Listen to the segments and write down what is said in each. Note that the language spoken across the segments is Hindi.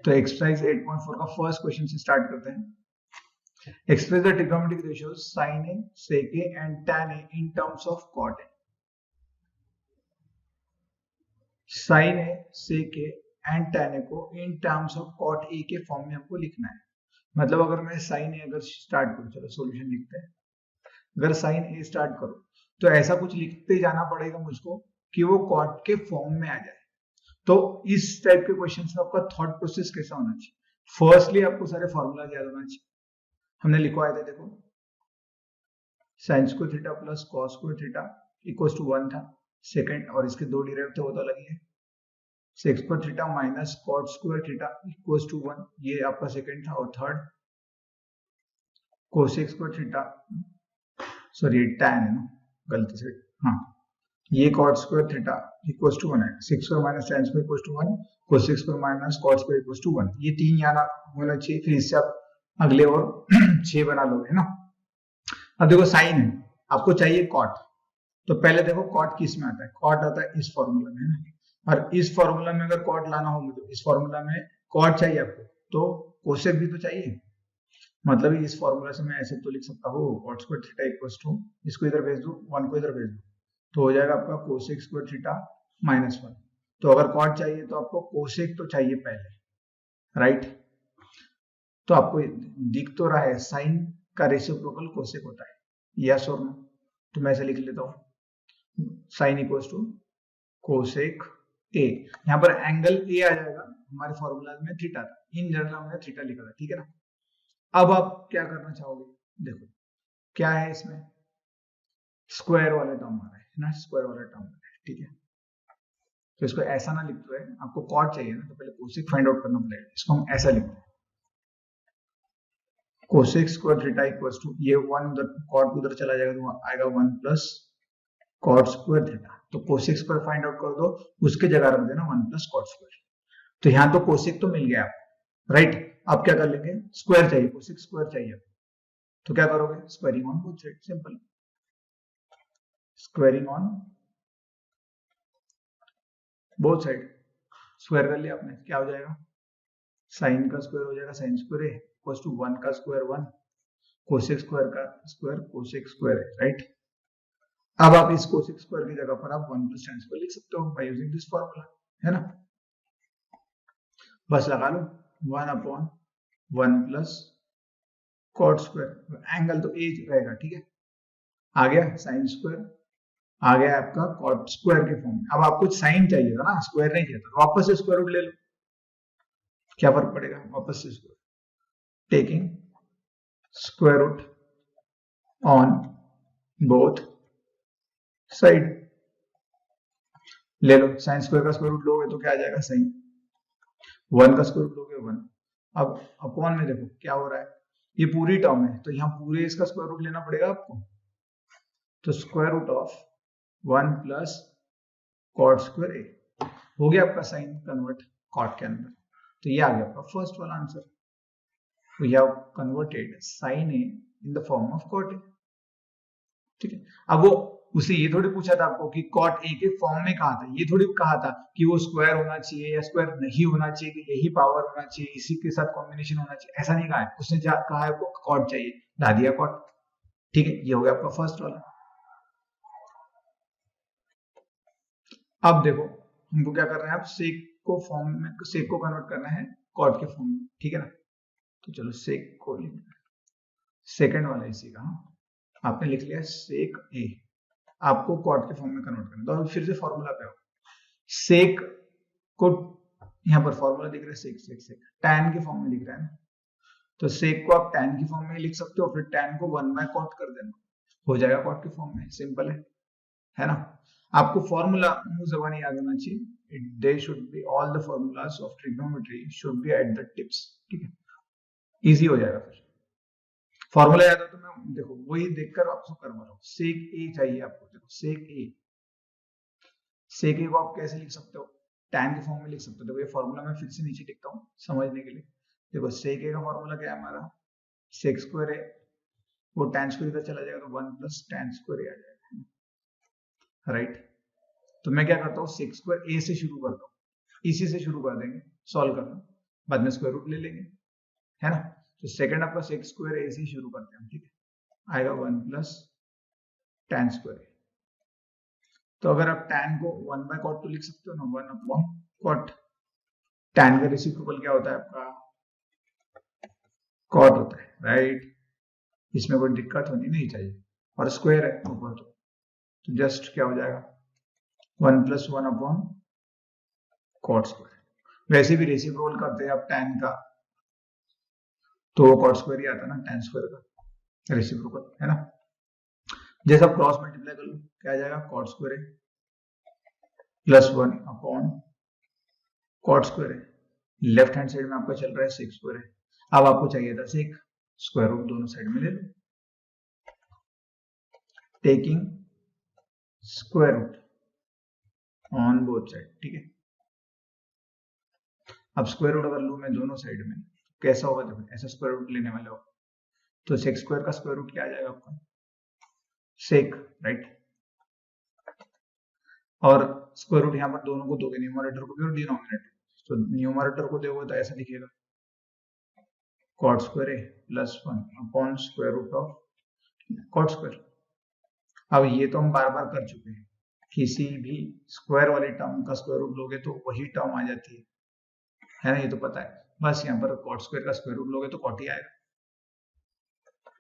तो एक्सरसाइज 8.4 का फर्स्ट क्वेश्चन से स्टार्ट करते हैं। Express the trigonometric ratios sin a, sec a and tan a in terms of cot a। sin a, sec a and tan a को in terms of cot a के फॉर्म में हमको लिखना है। मतलब अगर मैं sin a अगर स्टार्ट करूं, चलो सॉल्यूशन लिखते हैं। अगर sin a स्टार्ट करूं तो ऐसा कुछ लिखते जाना पड़ेगा मुझको कि वो cot के फॉर्म में आ जाए। तो इस टाइप के क्वेश्चन में आपका थॉट प्रोसेस कैसा होना चाहिए? फर्स्टली आपको सारे फॉर्मूला याद होना चाहिए। हमने लिखवाए थे, देखो sine square theta plus cos square theta equals to 1 था। सेकंड और इसके दो डिराइव थे वो तो अलग ही है। Sec square theta minus cot square theta equals to 1, ये आपका सेकंड था। और third cosec square theta, sorry tan है ना, गलती से, हाँ, ये cot square theta equals to 1 है। Sec square minus tan square equals to 1, cosec square minus cot square equals to 1। ये तीन याद होना चाहिए। फिर इससे आप अगले और 6 बना लोगे, है ना। अब देखो साइन है, आपको चाहिए कॉट, तो पहले देखो कॉट किस में आता है? कॉट आता है इस फॉर्मूला में, है ना। और इस फॉर्मूला में अगर कॉट लाना हो मुझे, इस फॉर्मूला में कॉट चाहिए आपको, तो कोसेक भी तो चाहिए। मतलब इस फॉर्मूला से मैं ऐसे तो लिख सकता हूँ cot square theta equals to, इसको इधर भेज दो, 1 को इधर भेज दो, तो हो जाएगा आपका कोसेक स्क्वायर थीटा माइनस 1। तो अगर कॉट चाहिए तो आपको कोसेक तो चाहिए पहले, राइट। तो आपको दिख तो रहा है साइन का रेसिप्रोकल कोसेक होता है, यस और नो। तो मैं ऐसे लिख लेता हूँ sine equals to cosec A. यहाँ पर एंगल ए आ जाएगा, हमारे फॉर्मूला में थीटा था, इन जनरल हमने थीटा लिखा था, ठीक है ना। अब आप क्या करना चाहोगे? देखो क्या है इसमें, स्क्वायर वाला टर्म आ रहा है ना, स्क्वायर वाला टर्म आ रहा है, ठीक है। तो इसको ऐसा ना लिखते हैं, आपको कॉट चाहिए ना, तो पहले कोसेक फाइंड आउट करना पड़ेगा। इसको हम ऐसा लिखते हैं, cosec square theta equals to, ये 1 उधर कॉट उधर चला जाएगा तो आएगा 1 प्लस कॉट स्क्वायर थीटा। तो कोसेक स्क्वायर फाइंड आउट कर दो, उसके जगह रख देना 1 प्लस कॉट स्क्वायर। तो यहाँ तो कोसेक तो मिल गया आपको, राइट। अब क्या कर लेंगे, स्क्वायर चाहिए, कोसेक स्क्वायर चाहिए, तो क्या करोगे, squaring on both side, simple. Squaring on both side, square कर लिया आपने, क्या हो जाएगा, साइन का स्क्वायर हो जाएगा साइन स्क्वायर है इक्वल्स टू 1 का स्क्वायर 1, कोसेक स्क्वायर का स्क्वायर कोसेक स्क्वायर है, राइट। अब आप इस कोसेक स्क्वायर की जगह पर आप 1 प्लस tan स्क्वायर लिख सकते हो बाय यूजिंग दिस फार्मूला, है ना। बस लगा लो 1 upon 1 plus cot square, angle तो ए रहेगा, ठीक है। आ गया साइन स्क्वायर, आ गया आपका कॉट स्क्वायर के फॉर्म में। अब आपको साइन चाहिए था ना, स्क्वायर नहीं चाहिए था, वापस से स्क्वायर रूट ले लो, क्या फर्क पड़ेगा, वापस से square, taking square root on both side. ले लो, साइन स्क्वायर का स्क्वायर रूट लोगे तो क्या आ जाएगा, साइन 1 का स्क्वायर रूट लोगे 1। अब अपॉन में देखो क्या हो रहा है, ये पूरी टर्म है, तो यहाँ पूरे इसका स्क्वायर रूट लेना पड़ेगा आपको। तो square root of 1 plus cot square A, हो गया आपका साइन कन्वर्ट कॉट के अंदर। तो ये आ गया आपका फर्स्ट वाला answer, we have converted sine A in the form of cot A, ठीक है। अब वो उसे ये थोड़ी पूछा था आपको कि कॉट ए के फॉर्म में कहा था, ये थोड़ी कहा था कि वो स्क्वायर होना चाहिए या स्क्वायर नहीं होना चाहिए, कि यही पावर होना चाहिए, इसी के साथ कॉम्बिनेशन होना चाहिए, ऐसा नहीं कहा है। उसने कहा है आपको कॉट चाहिए, ला दिया कॉट, ठीक है। ये हो गया आपका फर्स्ट वाला। अब देखो हमको क्या करना है, अब सेक को फॉर्म में, सेक को कन्वर्ट करना है कॉट के फॉर्म में, ठीक है ना। तो चलो सेक को लिखना है, सेकंड वाला इसी का, आपने लिख लिया सेक ए, आपको कॉट के फॉर्म में कन्वर्ट करना। तो अब फिर से फॉर्मूला पे आओ, सेक को यहाँ पर फॉर्मूला दिख रहा है, सेक सेक सेक टैन के फॉर्म में दिख रहा है ना, तो सेक को आप टैन की फॉर्म में लिख सकते हो, फिर टैन को 1 बाय कॉट कर देना, हो जाएगा कॉट के फॉर्म में, सिंपल है ना। आपको फॉर्मूला मुंह जबानी याद होना चाहिए, they should be all the formulas of trigonometry should be eight the tips, ठीक है, इजी हो जाएगा। फिर फॉर्मूला याद हो तो मैं देखो वही देखकर आपको करवा रहा हूँ। सेक ए चाहिए आपको, देखो सेक ए, सेक ए को आप कैसे लिख सकते हो, टैन के फॉर्म में लिख सकते हो। देखो ये फॉर्मूला मैं फिर से नीचे लिखता हूँ समझने के लिए। देखो सेक ए का फॉर्मूला क्या है हमारा, सेक स्क्वायर है, वो टैन स्क्वायर इधर चला जाएगा तो 1 प्लस टैन स्क्वायर आ जाएगा, राइट। तो मैं क्या करता हूँ, सेक स्क्वायर ए से शुरू करता हूँ, इसी से शुरू कर देंगे सॉल्व करना। बाद में स्क्वायर रूट ले लेंगे, है ना। तो सेकंड आपका सेक स्क्वायर ए से शुरू करते हैं, ठीक है। आएगा 1 प्लस tan स्क्वायर ए। तो अगर आप tan को 1 बाय कॉट तो लिख सकते हो ना, 1 अपॉन कॉट। tan का रेसिप्रोकल क्या होता है आपका, कॉट होता है, राइट। इसमें कोई दिक्कत होनी नहीं चाहिए, और स्क्वायर है ऊपर तो जस्ट क्या हो जाएगा 1 प्लस 1 अपॉन कॉट स्क्वायर। वैसे भी रेसिप्रोकल करते हैं आप tan का तो वो कॉट स्क्वायर ही आता है ना, tan स्क्वायर का रेसिप्रोकल, है ना। जैसे आप क्रॉस मल्टीप्लाई कर लो क्या आ जाएगा, कॉट स्क्वायर है प्लस 1 अपॉन कॉट स्क्वायर है। लेफ्ट हैंड साइड में आपका चल रहा है सेक स्क्वायर है। अब आपको चाहिए था सेक स्क्वायर रूट, दोनों साइड में ले लो, taking square root on both side, ठीक है। अब स्क्वायर रूट अगर लूं मैं दोनों साइड में, कैसा होगा, देखो ऐसा स्क्वायर रूट लेने वाले हो तो सेक स्क्वायर का स्क्वायर रूट क्या आ जाएगा आपका, सेक, राइट। और स्क्वायर रूट यहाँ पर दोनों को दोगे, न्यूमरेटर को भी और डिनोमिनेटर। तो न्यूमरेटर को दोगे तो ऐसा दिखेगा cot square A plus 1 upon square root of cot square. अब ये तो हम बार बार कर चुके हैं, किसी भी स्क्वायर वाले टर्म का स्क्वायर रूट लोगे तो वही टर्म आ जाती है ना, ये तो पता है। बस यहाँ पर कॉट स्क्वायर का स्क्वायर रूट लोगे तो कॉट ही आएगा।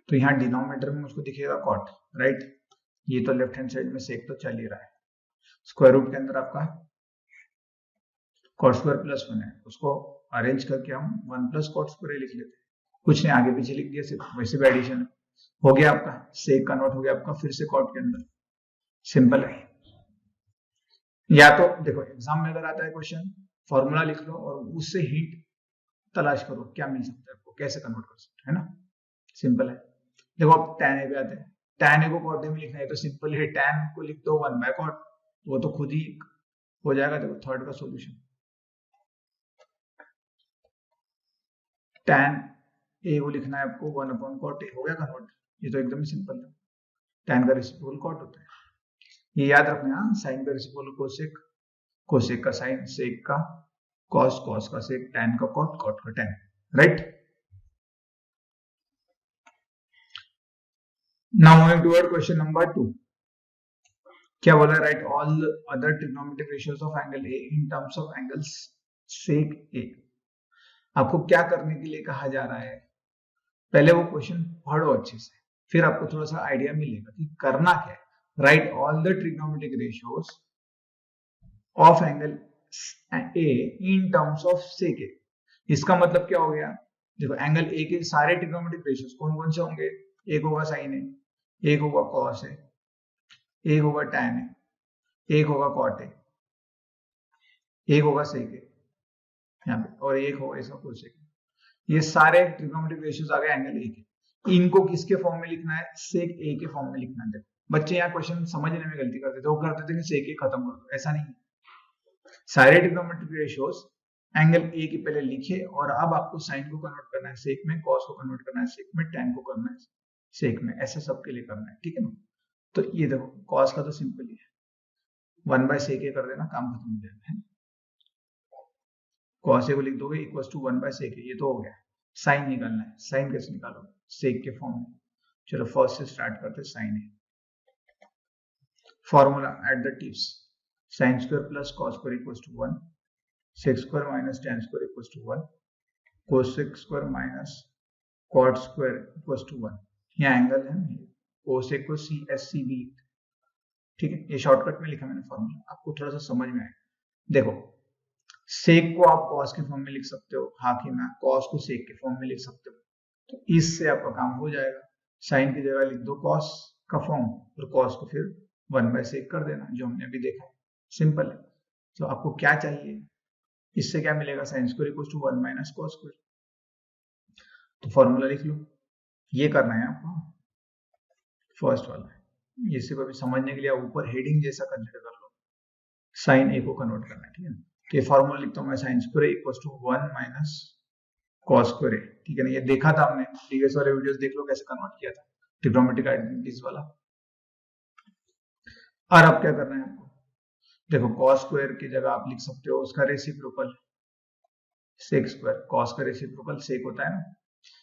तो यहाँ डिनोमिनेटर में मुझको दिखेगा कॉट, राइट। ये तो लेफ्ट हैंड साइड में सेक तो चल ही रहा है। स्क्वायर रूट के अंदर आपका कॉट स्क्वायर प्लस 1 है, उसको अरेंज करके हम 1 प्लस कॉट स्क्वायर लिख लेते हैं, कुछ नहीं आगे पीछे लिख दिया सिर्फ, वैसे भी एडिशन है। हो गया आपका सेक कन्वर्ट हो गया आपका फिर से कॉट के अंदर, सिंपल है। या तो देखो एग्जाम में अगर आता है क्वेश्चन, फॉर्मूला लिख लो और उससे हिंट तलाश करो क्या मिल सकता है आपको, कैसे कन्वर्ट कर सकते हैं ना, सिंपल है। देखो आप tan ए पे आते हैं, tan ए को कॉट ए में लिखना है तो सिंपल है, tan को लिख दो 1 बाय कॉट, वो तो खुद ही हो जाएगा। देखो थर्ड का सॉल्यूशन, tan ए को लिखना है आपको 1 अपॉन कॉट ए, हो गया कन्वर्ट। ये तो एकदम ही सिंपल है, tan का रेसिप्रोकल कॉट होता है, ये याद रखना है। साइन का रेसिप्रोकल कोसेक, कोसेक का साइन, सेक का कॉस, कॉस का सेक, tan का कॉट, कॉट का tan, right. Now moving toward question number 2। क्या बोला, right all other trigonometric ratios of angle A in terms of angles sec A. आपको क्या करने के लिए कहा जा रहा है, पहले वो क्वेश्चन पढ़ो अच्छे से, फिर आपको थोड़ा सा आइडिया मिलेगा कि करना क्या है। Right all the trigonometric ratios of angle A in terms of sec A. इसका मतलब क्या हो गया, देखो एंगल ए के सारे ट्रिग्नोमेट्रिक रेशियोज कौन कौन से होंगे, एक होगा साइन ए, एक होगा कॉस ए, एक होगा tan है, एक होगा कॉट है, एक होगा सेक है यहाँ पे, और एक होगा इसका कोसेक। ये सारे ट्रिग्नोमेट्रिक रेशियोज आ गए एंगल ए के। इनको किसके फॉर्म में लिखना है, सेक ए के फॉर्म में लिखना है। देखो बच्चे यहाँ क्वेश्चन समझने में गलती करते थे, वो करते थे कि सेक ए खत्म कर दो, ऐसा नहीं। सारे ट्रिग्नोमेट्रिक रेशियोज एंगल ए के पहले लिखे और अब आपको साइन को कन्वर्ट करना है सेक में, कॉस को कन्वर्ट करना है सेक में, tan को करना है सेक में, ऐसा सबके लिए करना है, ठीक है ना। तो ये देखो कॉस का तो सिंपल ही है, 1 बाय सेक ए कर देना, काम खत्म हो जाएगा, है। कॉस ए को लिख दोगे इक्वल टू 1 बाय सेक ए, ये तो हो गया। साइन निकालना है, साइन कैसे निकालोगे, सेक के फॉर्म में। चलो फर्स्ट से स्टार्ट करते हैं, sine A. Formula at the tips, sine square plus cos square equal to 1, sec square minus tan square equal to 1, cosec square minus cot square equal to 1। यहाँ एंगल है ना, कोसेक को सी एस सी बी, ठीक है। ये शॉर्टकट में लिखा मैंने फॉर्मूला, आपको थोड़ा सा समझ में आए। देखो सेक को आप कॉस के फॉर्म में लिख सकते हो, हाँ कि ना, कॉस को सेक के फॉर्म में लिख सकते हो, तो इससे आपका काम हो जाएगा। साइन की जगह लिख दो कॉस का फॉर्म और कॉस को फिर 1 बाय सेक कर देना, जो हमने अभी देखा है, सिंपल है। तो आपको क्या चाहिए, इससे क्या मिलेगा, sine square equal to 1 minus cos square. तो फॉर्मूला लिख लो, ये करना है आपको, फर्स्ट वाला है ये, सिर्फ अभी समझने के लिए ऊपर हेडिंग जैसा कंसिडर कर लो, साइन ए को कन्वर्ट करना है, ठीक है। तो ये फॉर्मूला लिखता हूँ मैं, sine square equal to 1 minus cos square, ठीक है ना। ये देखा था हमने प्रीवियस वाले वीडियोस, देख लो कैसे कन्वर्ट किया था, ट्रिग्नोमेट्रिक आइडेंटिटीज वाला। और अब क्या करना है आपको, देखो कॉस स्क्वायर की जगह आप लिख सकते हो उसका रेसिप्रोकल, सेक स्क्वायर, कॉस का रेसिप्रोकल सेक होता है ना,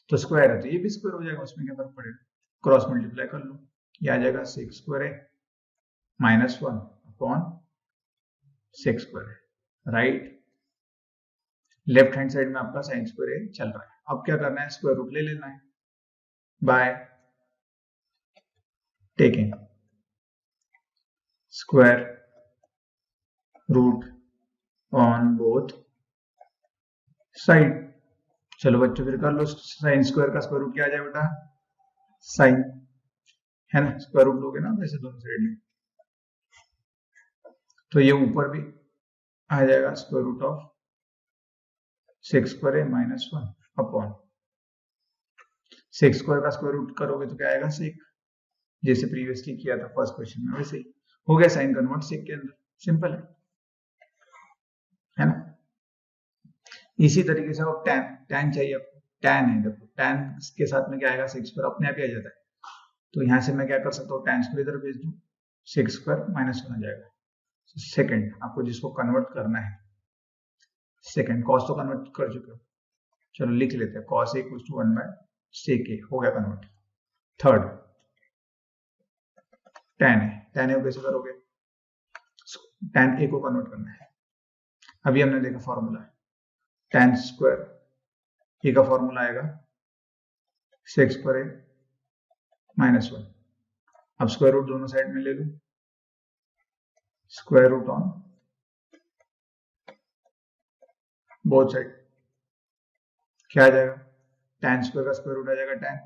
तो स्क्वायर है तो ये भी स्क्वायर हो जाएगा, उसमें क्या फर्क पड़ेगा, क्रॉस मल्टीप्लाई कर लो, ये आ जाएगा सेक स्क्वायर है -1 अपॉन सेक स्क्वायर है, राइट। लेफ्ट हैंड साइड में आपका साइन स्क्वायर है चल रहा है, अब क्या करना है, स्क्वायर रूट ले लेना है by taking square root on both side. चलो बच्चों फिर कर लो, साइन स्क्वायर का स्क्वायर रूट क्या आ जाए बेटा, साइन, है ना, स्क्वायर रूट लोगे ना वैसे दोनों साइड में, तो ये ऊपर भी आ जाएगा square root of sec square है -1 अपॉन सेक स्क्वायर का स्क्वायर रूट करोगे तो क्या आएगा सेक, जैसे प्रीवियसली किया था फर्स्ट क्वेश्चन में वैसे ही हो गया, साइन कन्वर्ट सेक के अंदर, सिंपल है ना। इसी तरीके से अब tan चाहिए आपको, tan है, देखो tan के साथ में क्या आएगा, सेक स्क्वायर अपने आप ही आ जाता है, तो यहां से मैं क्या कर सकता हूँ, tan स्क्वायर इधर भेज दूं, सेक स्क्वायर -1 आ जाएगा। सेकंड आपको जिसको कन्वर्ट करना है, सेकंड कॉस तो कन्वर्ट कर चुके हो, चलो लिख लेते हैं, cos a = 1 by sec a हो गया कन्वर्ट। थर्ड tan है, tan a को कैसे करोगे, tan a को कन्वर्ट करना है, अभी हमने देखा फॉर्मूला, tan स्क्वायर a का फॉर्मूला आएगा sec स्क्वायर a -1, अब स्क्वायर रूट दोनों साइड में ले लो, square root on both side, क्या आ जाएगा, tan स्क्वायर का स्क्वायर रूट आ जाएगा tan,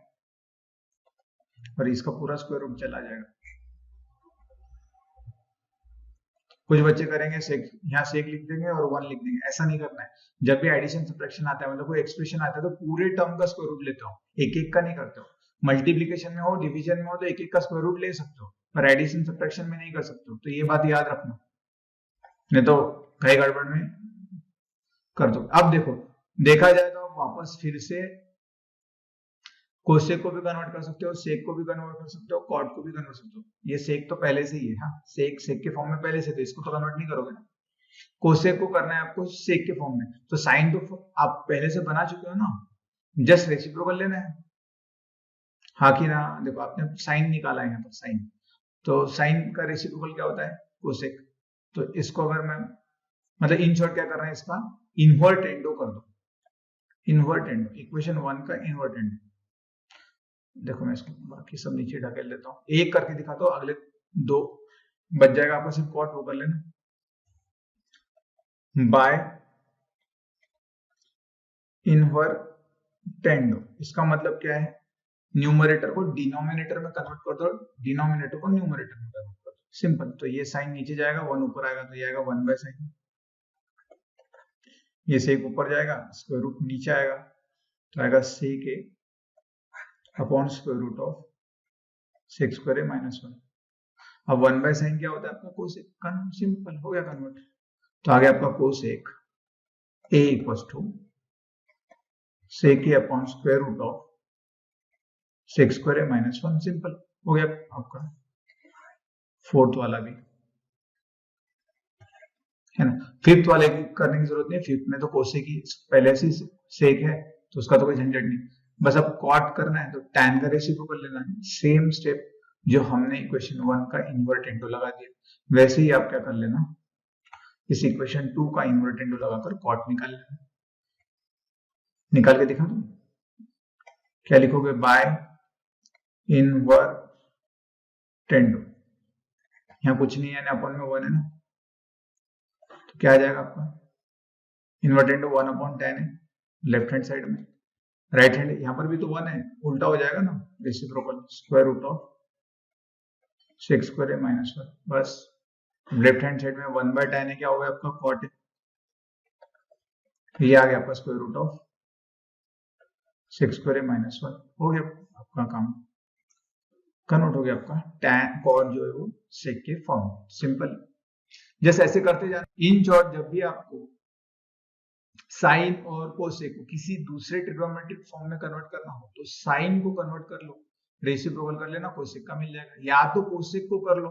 और इसका पूरा स्क्वायर रूट चला जाएगा। कुछ बच्चे करेंगे सेक, यहाँ सेक लिख देंगे और 1 लिख देंगे, ऐसा नहीं करना है। जब भी एडिशन सब्ट्रैक्शन आता है, मतलब कोई एक्सप्रेशन आता है, तो पूरे टर्म का स्क्वायर रूट लेता हूँ, एक एक का नहीं करता हूँ। मल्टीप्लीकेशन में हो, डिवीजन में हो, तो एक एक का स्क्वायर रूट ले सकते हो, पर एडिशन सब्ट्रैक्शन में नहीं कर सकते हो, तो ये बात याद रखना, नहीं तो कई गड़बड़ में कर दो। अब देखो, देखा जाए तो वापस फिर से कोसेक को भी कन्वर्ट कर सकते हो, सेक को भी कन्वर्ट कर सकते हो, कॉट को भी कन्वर्ट कर सकते हो, ये सेक तो पहले से ही है, हाँ सेक सेक के फॉर्म में पहले से, तो इसको तो कन्वर्ट नहीं करोगे ना, कोसेक को करना है आपको सेक के फॉर्म में, तो साइन तो आप पहले से बना चुके हो ना, जस्ट रेसिप्रोकल लेना है, हाँ कि ना, देखो आपने साइन निकाला है यहाँ पर, साइन, तो साइन का रेसिप्रोकल क्या होता है, कोसेक, तो इसको अगर मैं, मतलब इन शॉर्ट क्या कर रहे हैं, इसका इनवर्ट एंडो कर दो, इनवर्ट एंडो, इक्वेशन 1 का इनवर्ट एंडो। देखो मैं इसको बाकी सब नीचे ढकेल देता हूँ, एक करके दिखाता हूँ, अगले दो बच जाएगा आपका, सिर्फ कॉट वो कर लेना, बाय इनवर्टेंडो, इसका मतलब क्या है, न्यूमरेटर को डिनोमिनेटर में कन्वर्ट कर दो, डिनोमिनेटर को न्यूमरेटर में कन्वर्ट कर दो, सिंपल। तो ये साइन नीचे जाएगा, 1 ऊपर आएगा, तो ये आएगा 1 बाय साइन, ये सेक ऊपर जाएगा, स्क्वायर रूट नीचे आएगा, तो आएगा sec A upon square root of sec square A -1। अब 1 बाय साइन क्या होता है आपका, कोसेक, सिंपल हो गया कन्वर्ट, तो आगे आपका cosec A equals to sec A upon square root of sec square A -1, simple हो गया आपका फोर्थ वाला भी, है ना। फिफ्थ वाले की करने की जरूरत नहीं, फिफ्थ में तो कोसेक की पहले से सेक है, तो उसका तो कोई झंझट नहीं, बस अब कॉट करना है, तो tan का रेसिप्रोकल लेना है, सेम स्टेप जो हमने इक्वेशन 1 का इन्वर्ट इनटू लगा दिया, वैसे ही आप क्या कर लेना, इस इक्वेशन 2 का इन्वर्ट इनटू लगाकर कॉट निकाल लेना, निकाल के दिखा दो, क्या लिखोगे, बाय इनवर्टेंडो, यहाँ कुछ नहीं है ना, अपन में 1 है ना, तो क्या आ जाएगा आपका, इन्वर्टेंडो 1 अपॉन tan है लेफ्ट हैंड साइड में, राइट हैंड यहाँ पर भी तो 1 है, उल्टा हो जाएगा ना, reciprocal square root of sec square A -1, बस लेफ्ट हैंड साइड में 1 बाय tan है, क्या हो गया आपका कॉट, ये आ गया आपका square root of sec square A -1, हो गया आपका काम, कन्वर्ट हो गया आपका tan कॉट जो है वो सेक के फॉर्म, सिंपल। जैसे ऐसे करते जाना, इन शॉर्ट जब भी आपको साइन और कोसेक को किसी दूसरे ट्रिग्नोमेट्रिक फॉर्म में कन्वर्ट करना हो, तो साइन को कन्वर्ट कर लो, रेसिप्रोकल कर लेना, कोसेक का मिल जाएगा, या तो कोसेक को कर लो,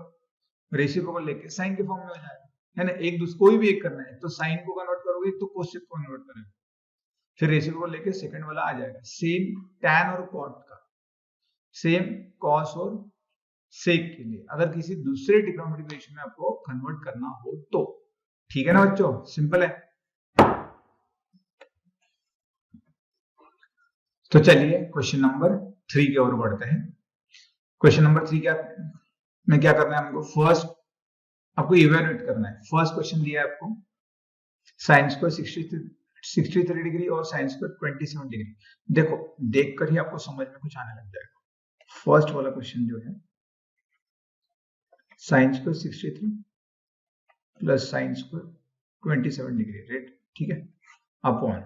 रेसिप्रोकल लेके साइन के फॉर्म में हो जाएगा, है ना, एक दूसरे कोई भी एक करना है, तो साइन को कन्वर्ट करोगे तो कोसेक को कन्वर्ट करेगा, फिर रेशियो को लेके सेकंड वाला आ जाएगा, सेम टैन और कॉट का, सेम कॉस और सेक के लिए अगर किसी दूसरे ट्रिग्नोमेट्रिक रेशियो में आपको कन्वर्ट करना हो तो। ठीक है ना बच्चों, सिंपल है। तो चलिए क्वेश्चन नंबर 3 की ओर बढ़ते हैं। क्वेश्चन नंबर 3 में क्या करना है हमको, फर्स्ट आपको इवेल्युएट करना है। फर्स्ट क्वेश्चन दिया है आपको, साइन स्क्वायर 63 डिग्री और साइन स्क्वायर 27 डिग्री। देखो देखकर ही आपको समझ में कुछ आने लग जाएगा। फर्स्ट वाला क्वेश्चन जो है, sine square 63 plus sine square 27 degree, right, ठीक है, upon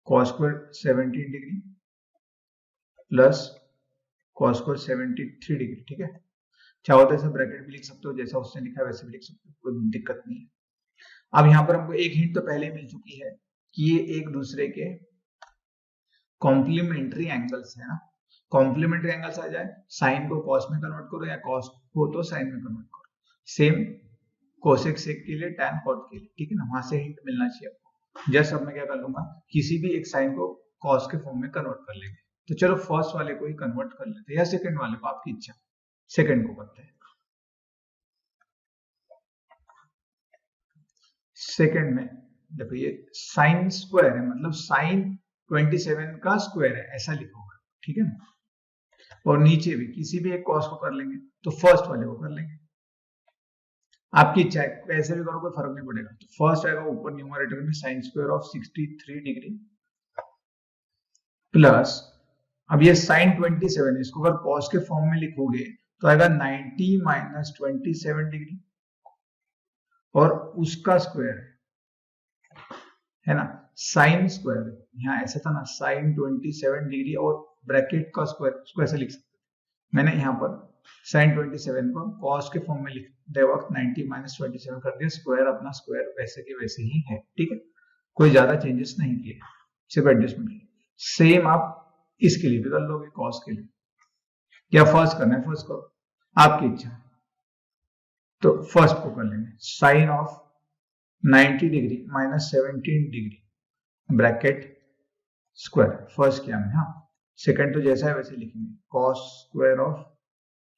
cos square 17 degree plus cos square 73 degree, ठीक है। चाहो तो ऐसा ब्रैकेट भी लिख सकते हो, जैसा उसने लिखा है वैसे भी लिख सकते हो, कोई दिक्कत नहीं है। अब यहाँ पर हमको एक हिंट तो पहले मिल चुकी है कि ये एक दूसरे के कॉम्प्लीमेंट्री एंगल्स है ना। कॉम्प्लीमेंट्री एंगल्स आ जाए, साइन को कॉस में कन्वर्ट करो या कॉस को तो साइन में कन्वर्ट करो, सेम कोसेक सेक के लिए टैन कॉट के लिए, ठीक है ना, वहां से हिंट मिलना चाहिए आपको। जस्ट अब मैं क्या कर लूंगा, किसी भी एक साइन को कॉस के फॉर्म में कन्वर्ट कर लेंगे। तो चलो फर्स्ट वाले को ही कन्वर्ट कर लेते हैं या सेकंड वाले को, आपकी इच्छा, सेकंड को करते हैं। सेकंड में देखो ये साइन स्क्वायर है, मतलब साइन 27 का स्क्वायर है, ऐसा लिखोगे, ठीक है ना। और नीचे भी किसी भी एक कॉस को कर लेंगे, तो फर्स्ट वाले को कर लेंगे, आपकी इच्छा है, कैसे भी करो कोई फर्क नहीं पड़ेगा। तो फर्स्ट आएगा ऊपर न्यूमरेटर में sine square of 63 degree plus, अब ये साइन 27 है, इसको अगर कॉस के फॉर्म में लिखोगे तो आएगा 90 माइनस 27 डिग्री और उसका स्क्वायर है ना, साइन स्क्वायर, यहाँ ऐसा था ना साइन 27 डिग्री और ब्रैकेट का स्क्वायर, उसको ऐसे लिख सकते हैं। मैंने यहाँ पर साइन 27 को कॉस के फॉर्म में लिखते वक्त 90 माइनस 27 कर दिया, स्क्वायर अपना स्क्वायर वैसे के वैसे ही है, ठीक है, कोई ज्यादा चेंजेस नहीं किए, सिर्फ एडजस्टमेंट किए। सेम आप इसके लिए भी कर लोगे, कॉस के लिए, क्या फर्स्ट करना है फर्स्ट करो, आपकी इच्छा। तो फर्स्ट को कर लेंगे, sine of 90 degree minus 17 degree bracket square, first किया हमने, हाँ। सेकंड तो जैसा है वैसे लिखेंगे, कॉस स्क्वायर ऑफ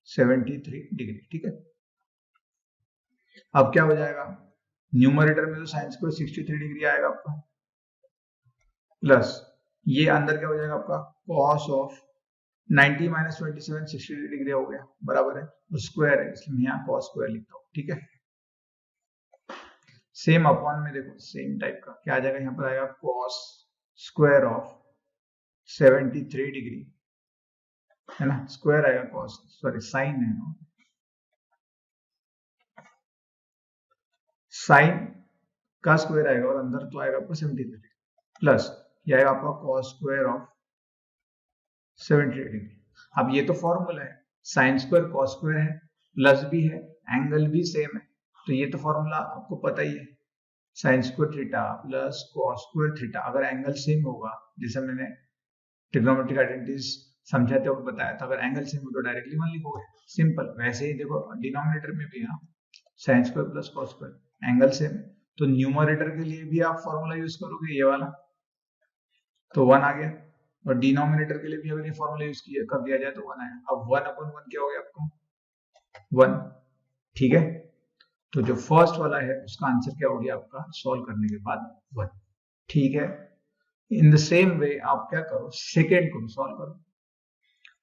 73 डिग्री, ठीक है। अब क्या हो जाएगा, न्यूमरेटर में तो साइन स्क्वायर 63 डिग्री आएगा आपका, प्लस ये अंदर क्या हो जाएगा आपका, कॉस ऑफ 90 माइनस 27 63 डिग्री हो गया, बराबर है, तो स्क्वायर है इसलिए मैं यहाँ कॉस स्क्वायर लिखता हूँ, ठीक है। सेम अपॉन में देखो सेम टाइप का क्या आ जाएगा, यहाँ पर आएगा कॉस स्क्वायर ऑफ 73 डिग्री, है ना, स्क्वायर आएगा कॉस, सॉरी साइन है ना, साइन का स्क्वायर आएगा और अंदर तो आएगा आपका 73 प्लस ये आएगा आपका कॉस स्क्वायर ऑफ 73 डिग्री। अब ये तो फॉर्मूला है, साइन स्क्वायर कॉस स्क्वायर है, प्लस भी है, एंगल भी सेम है, तो ये तो फॉर्मूला आपको पता ही है, sign square theta plus cos square theta. अगर एंगल सेम होगा, जैसे मैंने ट्रिग्नोमेट्रिक आइडेंटिटीज समझाते वक्त बताया था, अगर एंगल सेम हो तो डायरेक्टली 1 लिखोगे, सिंपल। वैसे ही देखो डिनोमिनेटर में भी है sign square plus cos square, angle same है, तो न्यूमरेटर के लिए भी आप फॉर्मूला यूज करोगे ये वाला, तो 1 आ गया, और डिनोमिनेटर के लिए भी अगर ये फॉर्मूला यूज कर दिया जाए तो 1 आया। अब 1/1 क्या हो गया आपको, 1, ठीक है। तो जो फर्स्ट वाला है उसका आंसर क्या हो गया आपका, सॉल्व करने के बाद 1, ठीक है। इन द सेम वे आप क्या करो, सेकेंड को भी सॉल्व करो,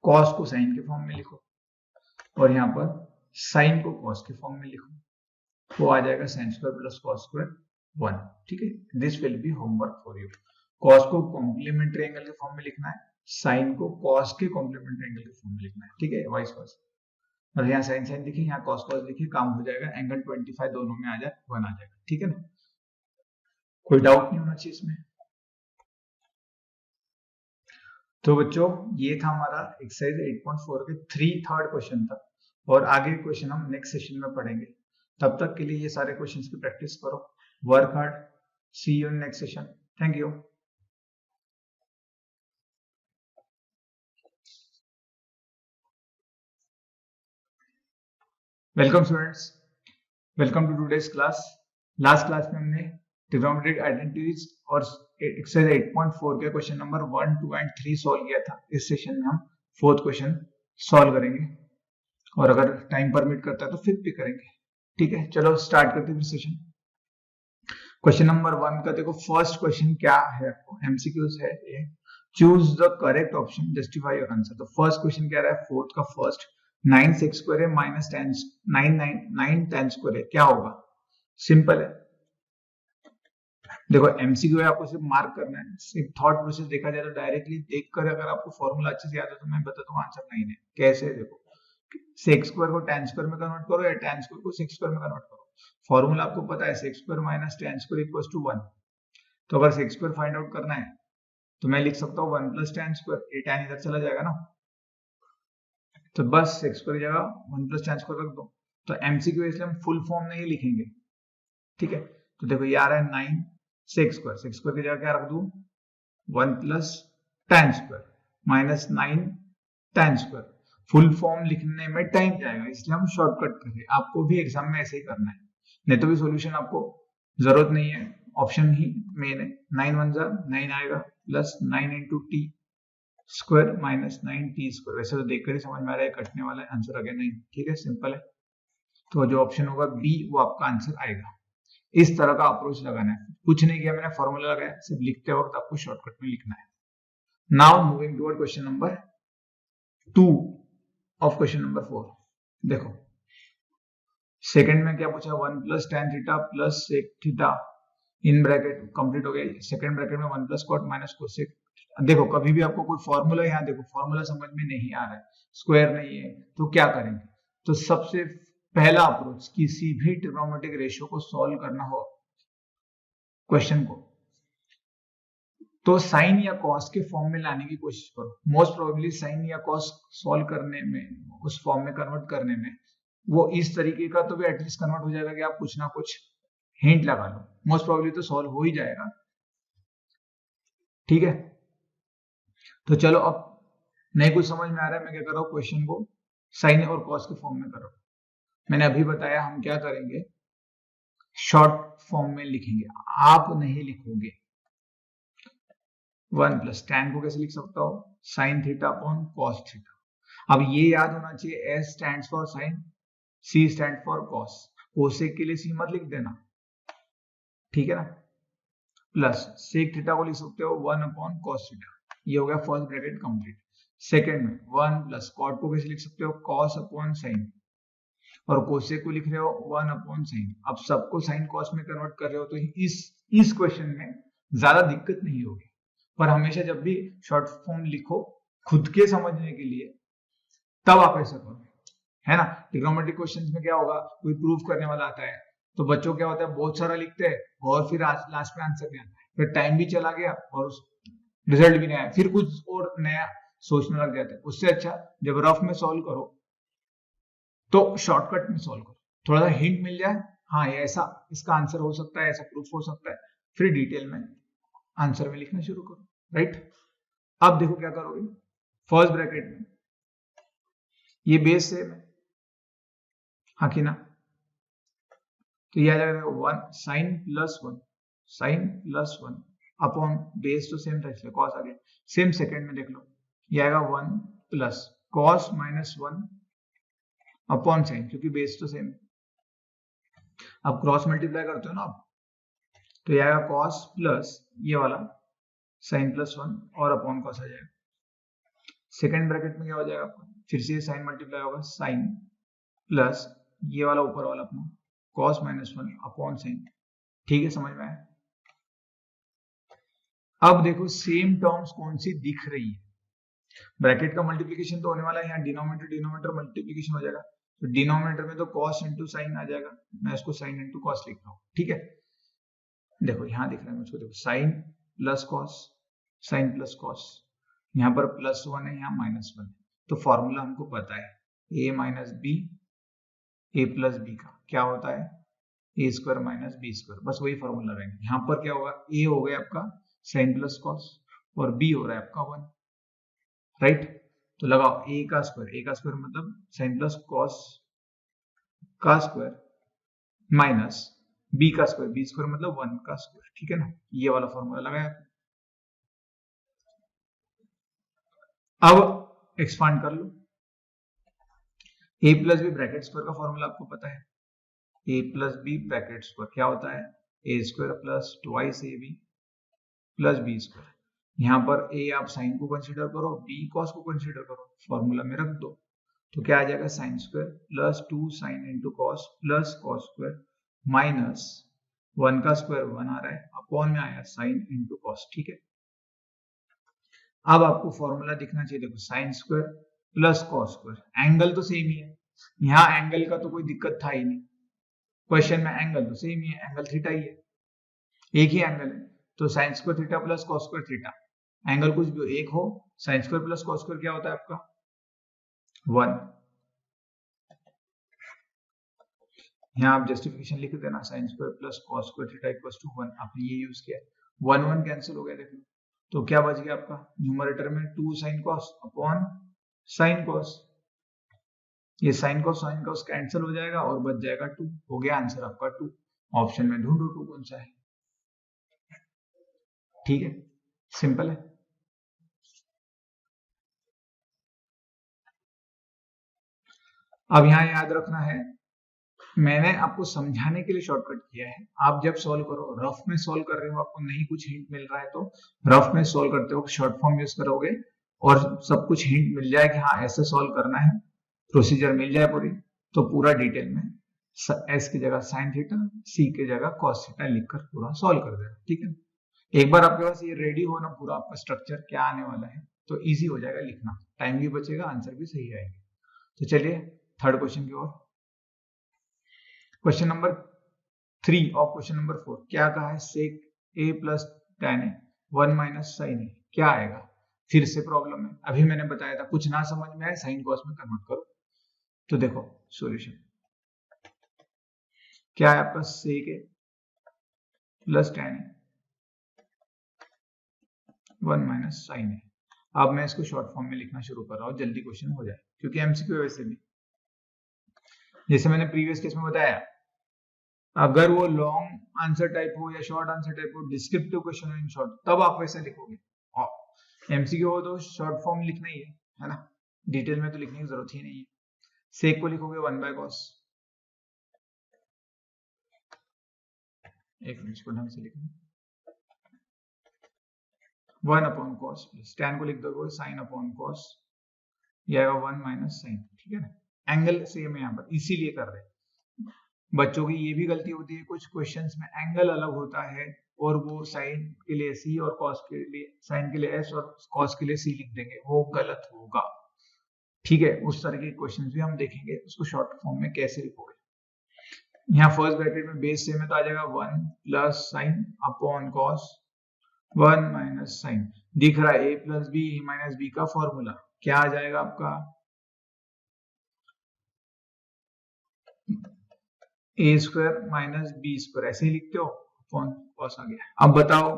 कॉस को साइन के फॉर्म में लिखो और यहाँ पर साइन को कॉस के फॉर्म में लिखो, वो आ जाएगा sine square plus cos square 1, ठीक है। This will be homework for you. Cos को कॉम्प्लीमेंट्री एंगल के फॉर्म में लिखना है, साइन को कॉस के कॉम्प्लीमेंट्री एंगल के फॉर्म में लिखना है, ठीक है, वाइस वर्सा। और यहाँ साइन साइन लिखिए, यहाँ कॉस कॉस लिखिए, काम हो जाएगा, एंगल 25 दोनों में आ जाए 1 आ जाएगा, ठीक है ना, कोई डाउट नहीं होना चाहिए इसमें। तो बच्चों ये था हमारा एक्सरसाइज 8.4 के 3 क्वेश्चन था, और आगे क्वेश्चन हम नेक्स्ट सेशन में पढ़ेंगे। तब तक के लिए ये सारे क्वेश्चंस की प्रैक्टिस करो, work hard, see you in next session, thank you. Welcome students, welcome to today's class. Last class में हमने ट्रिग्नोमेट्रिक आइडेंटिटीज और एक्सरसाइज 8.4 के क्वेश्चन नंबर 1, 2 एंड 3 सॉल्व किया था। इस सेशन में हम 4th क्वेश्चन सॉल्व करेंगे और अगर टाइम परमिट करता है तो 5th भी करेंगे। ठीक है, चलो स्टार्ट करते हैं फिर सेशन। क्वेश्चन नंबर 1 का देखो फर्स्ट क्वेश्चन क्या है, आपको एमसीक्यूज है ये। Choose the correct option, justify your answer. तो फर्स्ट क्वेश्चन क्या रहा है, 4th का फर्स्ट 9 सेक स्क्वायर है माइनस 9 tan स्क्वायर है, क्या होगा? सिंपल है, देखो एमसीक्यू है, आपको सिर्फ मार्क करना है। सिर्फ थॉट प्रोसेस देखा जाए तो डायरेक्टली देखकर अगर आपको फॉर्मूला अच्छे से याद है तो मैं बताता हूँ आंसर 9 है। कैसे है देखो, सेक स्क्वायर को tan स्क्वायर में कन्वर्ट करो या tan स्क्वायर को सेक स्क्वायर में कन्वर्ट करो। फॉर्मूला आपको पता है, sec square minus tan square equals to 1। तो अगर सेक स्क्वायर फाइंड आउट करना है तो मैं लिख सकता हूँ 1 प्लस tan स्क्वायर, ये tan इधर चला जाएगा ना, तो बस सेक स्क्वायर की जगह 1 प्लस tan स्क्वायर रख दो। तो एमसीक्यू इसलिए हम फुल फॉर्म नहीं लिखेंगे, ठीक है। तो देखो ये आ रहा है 9 सेक स्क्वायर की जगह क्या रख दूं, 1 plus tan square minus 9 tan square. Full form लिखने में टाइम जाएगा, इसलिए हम शॉर्टकट करेंगे। आपको भी एग्जाम में ऐसे ही करना है, नहीं तो भी सॉल्यूशन आपको जरूरत नहीं है, ऑप्शन ही मेन है। 9 1 जा 9 आएगा plus 9 into T square minus 9 T square. वैसे तो देखकर ही समझ में आ रहा है कटने वाला है, आंसर आ गया 9। ठीक है, सिंपल है। तो जो ऑप्शन होगा बी वो आपका आंसर आएगा। इस तरह का अप्रोच लगाना है, कुछ नहीं किया मैंने, फॉर्मूला लगाया, सिर्फ लिखते वक्त आपको शॉर्टकट में लिखना है। Now moving toward question number 2 of question number 4। देखो सेकंड में क्या पूछा, 1 plus tan theta plus sec theta in bracket complete हो गया। सेकंड ब्रैकेट में 1 प्लस कॉट माइनस कोसेक। देखो कभी भी आपको कोई फॉर्मूला, यहाँ देखो फॉर्मूला समझ में नहीं आ रहा है, स्क्वायर नहीं है, तो क्या करेंगे? तो सबसे पहला अप्रोच, किसी भी ट्रिग्नोमेट्रिक रेशियो को सॉल्व करना हो क्वेश्चन को, तो साइन या कॉस के फॉर्म में लाने की कोशिश करो। मोस्ट प्रोबेबली साइन या कॉस सॉल्व करने में, उस फॉर्म में कन्वर्ट करने में, वो इस तरीके का तो भी एटलीस्ट कन्वर्ट हो जाएगा कि आप कुछ ना कुछ हिंट लगा लो। मोस्ट प्रोबेबली तो सॉल्व हो ही जाएगा। ठीक है, तो चलो अब नहीं कुछ समझ में आ रहा है, मैं क्या कर रहा हूँ, क्वेश्चन को साइन और कॉस के फॉर्म में कर रहा हूँ। मैंने अभी बताया हम क्या करेंगे, शॉर्ट फॉर्म में लिखेंगे, आप नहीं लिखोगे। 1 प्लस tan को कैसे लिख सकता हो, sine theta upon cos theta. अब ये याद होना चाहिए, S stands for sine, C stand for cos. Cosec के लिए C मत लिख देना, ठीक है ना। प्लस सेक थीटा को लिख सकते हो 1 अपॉन कॉस थीटा। ये हो गया फर्स्ट ब्रैकेट कंप्लीट। सेकंड में 1 प्लस कॉट को कैसे लिख सकते हो, कॉस अपॉन साइन, और कोसेक को लिख रहे हो 1 अपॉन साइन। अब सबको साइन कॉस में कन्वर्ट कर रहे हो तो इस क्वेश्चन में ज्यादा दिक्कत नहीं होगी। पर हमेशा जब भी शॉर्ट फॉर्म लिखो खुद के समझने के लिए, तब आप ऐसा करो, है ना। ट्रिग्नोमेट्रिक क्वेश्चंस में क्या होगा, कोई प्रूफ करने वाला आता है तो बच्चों क्या होता है, बहुत सारा लिखते हैं और फिर लास्ट में आंसर नहीं आता है, फिर टाइम भी चला गया और रिजल्ट भी नहीं आया, फिर कुछ और नया सोचने लग जाते हैं। उससे अच्छा जब रफ में सॉल्व करो तो शॉर्टकट में सॉल्व करो, थोड़ा सा हिंट मिल जाए, हाँ ये ऐसा इसका आंसर हो सकता है, ऐसा प्रूफ हो सकता है, फिर डिटेल में आंसर में लिखना शुरू करो, राइट। अब देखो क्या करोगे, फर्स्ट ब्रैकेट में ये बेस सेम है, हाँ कि ना, तो ये आ जाएगा 1 साइन प्लस 1 अपॉन बेस तो सेम था इसलिए कॉस आ गया। सेम सेकंड में देख लो, ये आएगा 1 plus cos minus 1 upon sine, क्योंकि बेस तो सेम। अब क्रॉस मल्टीप्लाई करते हो ना आप, तो ये आएगा कॉस प्लस ये वाला साइन प्लस 1 और अपॉन कॉस आ जाएगा। सेकंड ब्रैकेट में क्या हो जाएगा आपका, फिर से साइन मल्टीप्लाई होगा, साइन प्लस ये वाला ऊपर वाला अपना कॉस माइनस 1 अपॉन साइन। ठीक है, समझ में आया। अब देखो सेम टर्म्स कौन सी दिख रही है, ब्रैकेट का मल्टीप्लीकेशन तो होने वाला है, यहाँ डिनोमिनेटर मल्टीप्लीकेशन हो जाएगा, तो डिनोमिनेटर में तो कॉस इंटू साइन आ जाएगा, मैं इसको साइन इंटू कॉस लिख रहा हूँ। ठीक है, देखो यहाँ दिख रहा है मुझको, देखो sine plus cos, sine plus cos, यहाँ पर प्लस 1 है, यहाँ माइनस 1 है, तो फॉर्मूला हमको पता है, a minus B A plus B का क्या होता है, A square minus B square, बस वही फॉर्मूला रहेंगे। यहाँ पर क्या होगा, a हो गया आपका साइन प्लस कॉस और b हो रहा है आपका 1, राइट। तो लगाओ a का स्क्वायर मतलब साइन प्लस कॉस का स्क्वायर माइनस बी का स्क्वायर, बी स्क्वायर मतलब 1 का स्क्वायर, ठीक है ना। ये वाला फॉर्मूला लगाया। अब एक्सपांड कर लो, A plus B bracket square का फॉर्मूला आपको पता है, A plus B bracket square क्या होता है, A square plus twice A B plus B square. यहाँ पर ए आप साइन को कंसीडर करो, बी कॉस को कंसीडर करो, फॉर्मूला में रख दो, तो क्या आ जाएगा, sine square plus 2 sine into cos plus cos square minus 1 का स्क्वायर 1 आ रहा है, अपॉन में आया साइन इंटू कॉस, ठीक है। अब आपको फॉर्मूला दिखना चाहिए, देखो sine square plus cos square, angle तो सेम ही है, यहाँ एंगल का तो कोई दिक्कत था ही नहीं, क्वेश्चन में एंगल तो सेम ही है, एंगल थीटा ही है, एक ही एंगल है, तो sign square theta plus cos square theta, angle कुछ भी एक हो, sign square plus cos square क्या होता है आपका 1। यहाँ आप जस्टिफिकेशन लिख देना, sine square plus cos square theta equals to 1, आपने ये यूज किया, 1 1 कैंसिल हो गया, देख लो, तो क्या बच गया आपका न्यूमरेटर में 2 sine cos upon sine cos, ये साइन कॉस कैंसिल हो जाएगा और बच जाएगा 2, हो गया आंसर आपका 2। ऑप्शन में ढूंढो 2 कौन सा है, ठीक है, सिंपल है। अब यहाँ याद रखना है, मैंने आपको समझाने के लिए शॉर्टकट किया है, आप जब सॉल्व करो, रफ में सॉल्व कर रहे हो, आपको नहीं कुछ हिंट मिल रहा है तो रफ में सॉल्व करते हो शॉर्ट फॉर्म यूज करोगे और सब कुछ हिंट मिल जाए कि हाँ ऐसे सॉल्व करना है, प्रोसीजर मिल जाए पूरी, तो पूरा डिटेल में एस की जगह साइन थीटा, सी की जगह कॉस थीटा लिखकर पूरा सॉल्व कर देना, ठीक है। एक बार आपके पास ये रेडी हो ना पूरा आपका स्ट्रक्चर क्या आने वाला है, तो इजी हो जाएगा लिखना, टाइम भी बचेगा, आंसर भी सही आएगा। तो चलिए थर्ड क्वेश्चन की ओर, क्वेश्चन नंबर 3 और क्वेश्चन नंबर 4 क्या कहा है, सेक ए प्लस tan ए 1 माइनस साइन ए, क्या आएगा, फिर से प्रॉब्लम है, अभी मैंने बताया था कुछ ना समझ में आए साइन कॉस में कन्वर्ट करो, तो देखो सॉल्यूशन क्या है आपका, सेक ए प्लस tan ए 1 माइनस साइन ए। अब मैं इसको शॉर्ट फॉर्म में लिखना शुरू कर रहा हूँ, जल्दी क्वेश्चन हो जाए, क्योंकि एमसीक्यू वैसे भी जैसे मैंने प्रीवियस केस में बताया, अगर वो लॉन्ग आंसर टाइप हो या शॉर्ट आंसर टाइप हो, डिस्क्रिप्टिव क्वेश्चन हो इन शॉर्ट, तब आप वैसे लिखोगे, और एमसीक्यू हो तो शॉर्ट फॉर्म लिखना ही है ना, डिटेल में तो लिखने की जरूरत ही नहीं है। सेक को लिखोगे 1 बाय कॉस, एक मिनट इसको ढंग से लिखना, 1 अपॉन कॉस प्लस tan को लिख दोगे साइन अपॉन कॉस, ये आएगा 1 माइनस साइन, ठीक है ना, एंगल सेम है यहाँ पर, इसीलिए कर रहे हैं। बच्चों की ये भी गलती होती है, कुछ क्वेश्चंस में एंगल अलग होता है और वो साइन के लिए सी और कॉस के लिए, साइन के लिए एस और कॉस के लिए सी लिख देंगे, वो गलत होगा, ठीक है। उस तरह के क्वेश्चंस भी हम देखेंगे, उसको शॉर्ट फॉर्म में कैसे लिखोगे। यहाँ फर्स्ट ब्रैकेट में बेस सेम है तो आ जाएगा 1 plus sine upon cos 1 minus sine, दिख रहा है A plus B minus B का फॉर्मूला क्या आ जाएगा आपका, A square minus B square, ऐसे ही लिखते हो, अपॉन कॉस आ गया। अब बताओ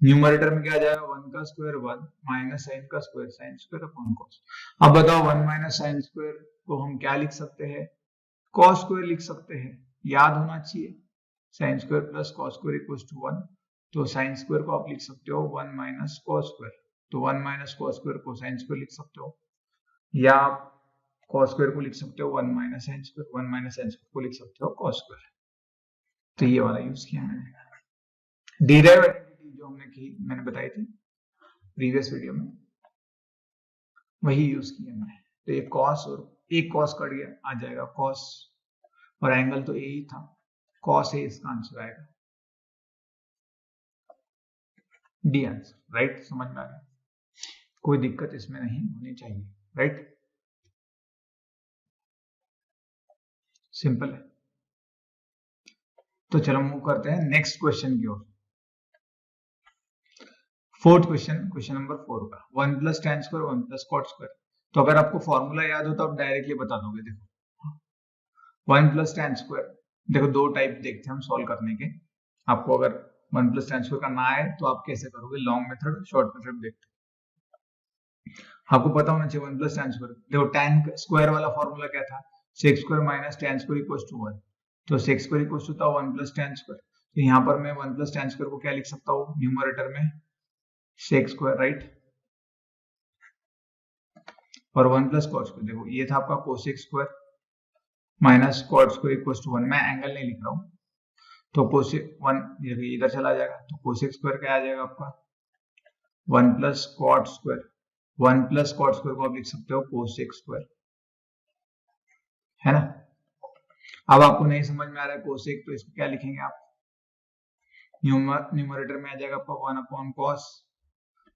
न्यूमरेटर में क्या आ जाएगा, 1 का स्क्वायर 1 माइनस साइन का square sine square upon cos. अब बताओ 1 माइनस साइन स्क्वायर को हम क्या लिख सकते हैं, कॉस स्क्वायर लिख सकते हैं, याद होना चाहिए, sine square plus cos square equals to 1, तो साइन स्क्वायर को आप लिख सकते हो 1 माइनस कॉस स्क्वायर, तो 1 माइनस कॉस स्क्वायर को साइन स्क्वायर लिख सकते हो, या आप कॉस स्क्वायर को लिख सकते हो 1 minus sine square, 1 minus sine square को लिख सकते हो कॉस स्क्वायर, तो ये वाला यूज किया मैंने। डिराइव आइडेंटिटी जो हमने की, मैंने बताई थी प्रीवियस वीडियो में, वही यूज किया मैंने, तो ये कॉस और एक कॉस कट गया, आ जाएगा कॉस, और एंगल तो ए ही था, कॉस ए इसका आंसर आएगा, डी आंसर, राइट, समझ में आ गया, कोई दिक्कत इसमें नहीं होनी चाहिए, राइट, सिंपल है। तो चलो मूव करते हैं नेक्स्ट क्वेश्चन की ओर, फोर्थ क्वेश्चन, क्वेश्चन नंबर 4 का 1 plus tan square 1 plus cot square, तो अगर आपको फॉर्मूला याद हो तो आप डायरेक्टली बता दोगे, देखो 1 प्लस tan स्क्वायर, देखो दो टाइप देखते हैं हम सॉल्व करने के, आपको अगर 1 प्लस tan स्क्वायर करना आए तो आप कैसे करोगे, लॉन्ग मेथड शॉर्ट मेथड देखते हैं, आपको पता होना चाहिए 1 प्लस tan स्क्वायर, देखो tan स्क्वायर वाला फॉर्मूला क्या था, sec square minus tan square equals to 1, तो सेक स्क्वायर इक्वल्स टू था 1 प्लस tan स्क्वायर। तो यहाँ पर मैं 1 प्लस tan स्क्वायर को क्या लिख सकता हूँ न्यूमरेटर में सेक स्क्वायर, राइट, और 1 प्लस कॉट स्क्वायर। देखो ये था आपका cosec square minus cot square equals to 1। मैं एंगल नहीं लिख रहा हूँ, तो कोसेक 1 इधर चला जाएगा, तो कोसेक स्क्वायर क्या आ जाएगा आपका 1 plus cot square. 1 plus cot square को आप लिख सकते हो कोसेक स्क्वायर, है ना। अब आपको नहीं समझ में आ रहा है कोसेक, तो इसको क्या लिखेंगे आप, न्यूमरेटर में आ जाएगा आपका 1 अपॉन कॉस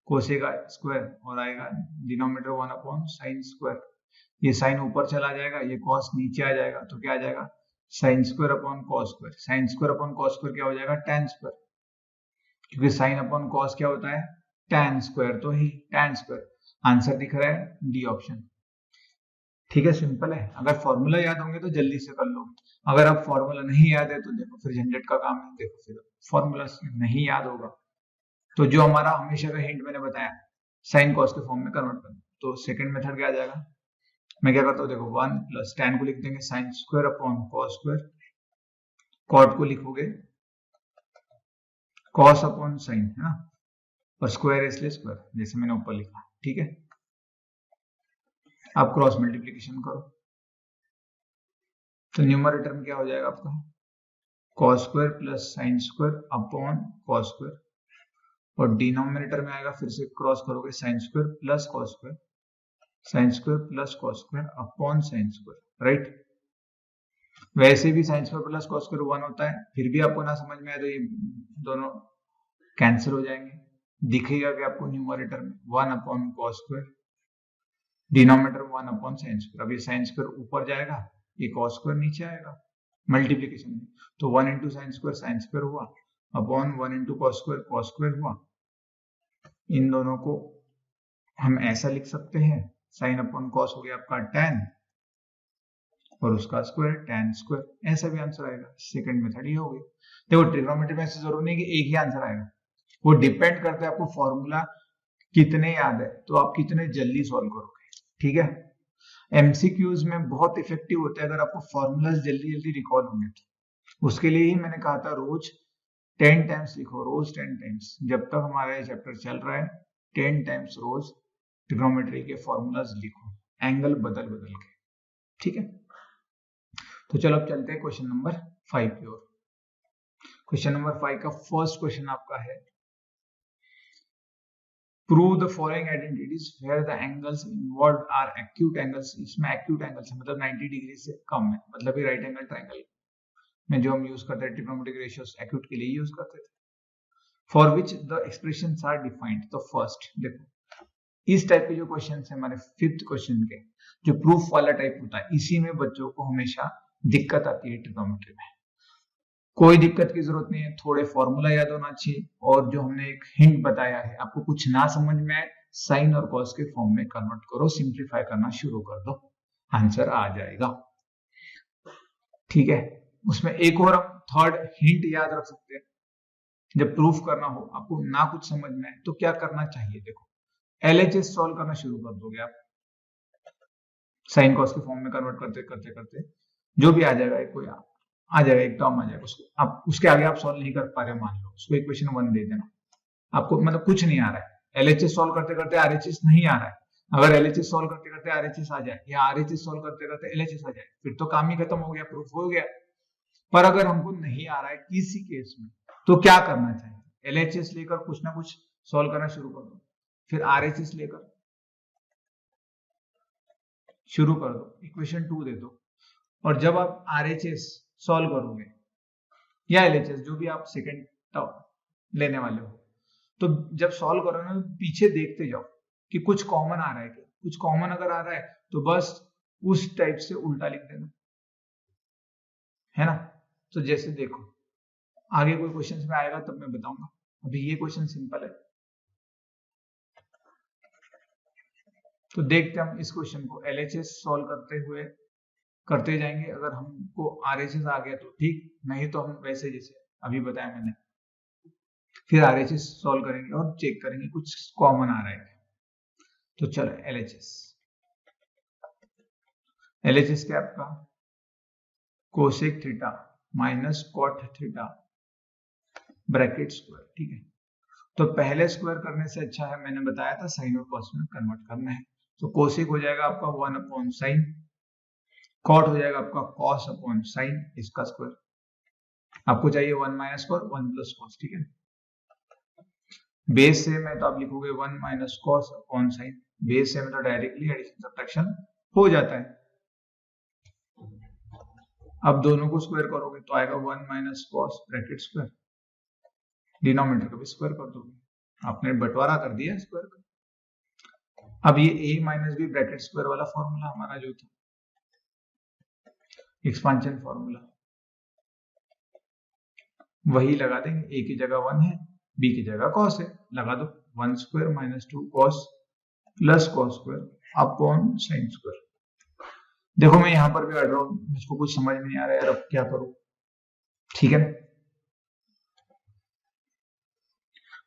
कोसेक स्क्वायर और आएगा डिनोमिनेटर 1 अपॉन साइन स्क्वायर। ये साइन ऊपर चला जाएगा, ये कॉस नीचे आ जाएगा, तो क्या आ जाएगा sine square upon cos square. Sign square upon cos square क्या हो जाएगा tan स्क्वायर, क्योंकि साइन अपॉन कॉस क्या होता है tan स्क्वायर, तो ही tan स्क्वायर। आंसर दिख रहा है डी ऑप्शन। ठीक है, सिंपल है। अगर फॉर्मूला याद होंगे तो जल्दी से कर लो, अगर आप फॉर्मूला नहीं याद है तो देखो फिर झंझट का काम है। देखो फिर फॉर्मूला नहीं याद होगा तो जो हमारा हमेशा का हिंट मैंने बताया साइन कॉस के फॉर्म में कन्वर्ट करना, तो सेकंड मेथड क्या आ जाएगा, मैं क्या करता हूँ देखो 1 प्लस tan को लिख देंगे sine square upon cos square, cot को लिखोगे कॉस अपॉन साइन, है ना, और स्क्वायर इसलिए स्क्वायर जैसे मैंने ऊपर लिखा। ठीक है, आप क्रॉस मल्टीप्लीकेशन करो तो न्यूमरेटर में क्या हो जाएगा आपका cos square plus sign square upon cos square, और डिनोमिनेटर में आएगा फिर से क्रॉस करोगे sign square plus cos square, sign square plus cos square upon sine square, right. वैसे भी sign square plus cos square 1 होता है, फिर भी आपको ना समझ में आए तो ये दोनों कैंसिल हो जाएंगे। दिखेगा कि आपको न्यूमरेटर में 1 upon cos square, denominator 1 upon sine square. अब ये साइन स्क्वायर ऊपर जाएगा, ये कॉस स्क्वायर नीचे आएगा मल्टीप्लीकेशन में, तो 1 इंटू साइन स्क्वायर हुआ अपॉन 1 इंटू कॉस स्क्वायर हुआ। इन दोनों को हम ऐसा लिख सकते हैं, साइन अपॉन कॉस हो गया आपका tan और उसका स्क्वायर tan स्क्वायर, ऐसा भी आंसर आएगा। सेकंड मेथड ये हो गई। देखो ट्रिग्नोमेट्री में ऐसे जरूर नहीं कि एक ही आंसर आएगा, वो डिपेंड करता है आपको फॉर्मूला कितने याद है तो आप कितने जल्दी सॉल्व करोगे। ठीक है, एमसीक्यूज में बहुत इफेक्टिव होता है अगर आपको फॉर्मूलाज जल्दी जल्दी रिकॉल होंगे तो। उसके लिए ही मैंने कहा था रोज 10 टाइम्स लिखो, रोज 10 टाइम्स, जब तक हमारा ये चैप्टर चल रहा है 10 टाइम्स रोज ट्रिग्नोमेट्री के फॉर्मूलाज लिखो, एंगल बदल बदल के। ठीक है, तो चलो अब चलते हैं क्वेश्चन नंबर 5 की ओर। क्वेश्चन नंबर 5 का फर्स्ट क्वेश्चन आपका है prove the following identities where the angles involved are acute angles. इसमें एक्यूट एंगल्स है मतलब 90 डिग्री से कम है, मतलब ये राइट एंगल ट्रायंगल में जो हम यूज करते हैं ट्रिग्नोमेट्रिक रेशियोज एक्यूट के लिए यूज करते थे। For which the expressions are defined. तो फर्स्ट देखो इस टाइप के जो क्वेश्चन है हमारे 5th क्वेश्चन के, जो प्रूफ वाला टाइप होता है, इसी में बच्चों को हमेशा दिक्कत आती है ट्रिग्नोमेट्री में। कोई दिक्कत की जरूरत नहीं है, थोड़े फॉर्मूला याद होना चाहिए और जो हमने एक हिंट बताया है, आपको कुछ ना समझ में आए साइन और कॉस के फॉर्म में कन्वर्ट करो, सिंप्लीफाई करना शुरू कर दो, आंसर आ जाएगा। ठीक है, उसमें एक और हम थर्ड हिंट याद रख सकते हैं, जब प्रूफ करना हो आपको ना कुछ समझ में आए तो क्या करना चाहिए। देखो LHS सॉल्व करना शुरू कर दोगे आप, साइन कॉस के फॉर्म में कन्वर्ट करते करते करते जो भी आ जाएगा, कोई आ जाएगा, एक टर्म आ जाएगा, उसको आप उसके आगे आप सॉल्व नहीं कर पा रहे, मान लो उसको इक्वेशन 1 दे देना, आपको मतलब कुछ नहीं आ रहा है, LHS सॉल्व करते करते RHS नहीं आ रहा है। अगर LHS सॉल्व करते करते RHS आ जाए या RHS सॉल्व करते करते LHS आ जाए, फिर तो काम ही खत्म हो गया, प्रूफ हो गया। पर अगर हमको नहीं आ रहा है किसी केस में, तो क्या करना चाहिए, LHS लेकर कुछ ना कुछ सॉल्व करना शुरू कर दो, फिर RHS लेकर शुरू कर दो, इक्वेशन 2 दे दो, और जब आप RHS सॉल्व करोगे या LHS जो भी आप सेकंड टर्म लेने वाले हो, तो जब सॉल्व करोगे ना पीछे देखते जाओ कि कुछ कॉमन आ रहा है क्या। कुछ कॉमन अगर आ रहा है तो बस उस टाइप से उल्टा लिख देना, है ना। तो जैसे देखो आगे कोई क्वेश्चन में आएगा तब मैं बताऊंगा, अभी ये क्वेश्चन सिंपल है। तो देखते हम इस क्वेश्चन को LHS सॉल्व करते जाएंगे, अगर हमको RHS आ गया तो ठीक, नहीं तो हम वैसे जैसे अभी बताया मैंने फिर RHS सॉल्व करेंगे और चेक करेंगे कुछ कॉमन आ रहा है। तो चलो LHS क्या आपका cosec theta minus cot theta bracket square. ठीक है, तो पहले स्क्वायर करने से अच्छा है, मैंने बताया था साइन और कॉस में कन्वर्ट करना है। तो कोसेक हो जाएगा आपका 1 अपॉन साइन, कॉट हो जाएगा आपका कॉस अपॉन साइन, इसका स्क्वायर। आपको चाहिए 1 माइनस कॉस 1 प्लस कॉस। ठीक है, बेस सेम है तो आप लिखोगे 1 minus cos upon sine, base same है तो डायरेक्टली एडिशन सब्ट्रैक्शन हो जाता है। अब दोनों को स्क्वायर करोगे तो आएगा 1 minus cos bracket square, denominator को भी स्क्वायर कर दोगे, आपने बंटवारा कर दिया स्क्वायर का। अब ये a minus B bracket square वाला फॉर्मूला हमारा जो था एक्सपांशन फॉर्मूला, वही लगा देंगे। a की जगह 1 है, b की जगह cos है, लगा दो 1 square minus 2 cos plus cos square upon sine square. देखो मैं यहां पर भी अड़ रहा हूं, मुझको कुछ समझ में नहीं आ रहा है, अब क्या करूं। ठीक है,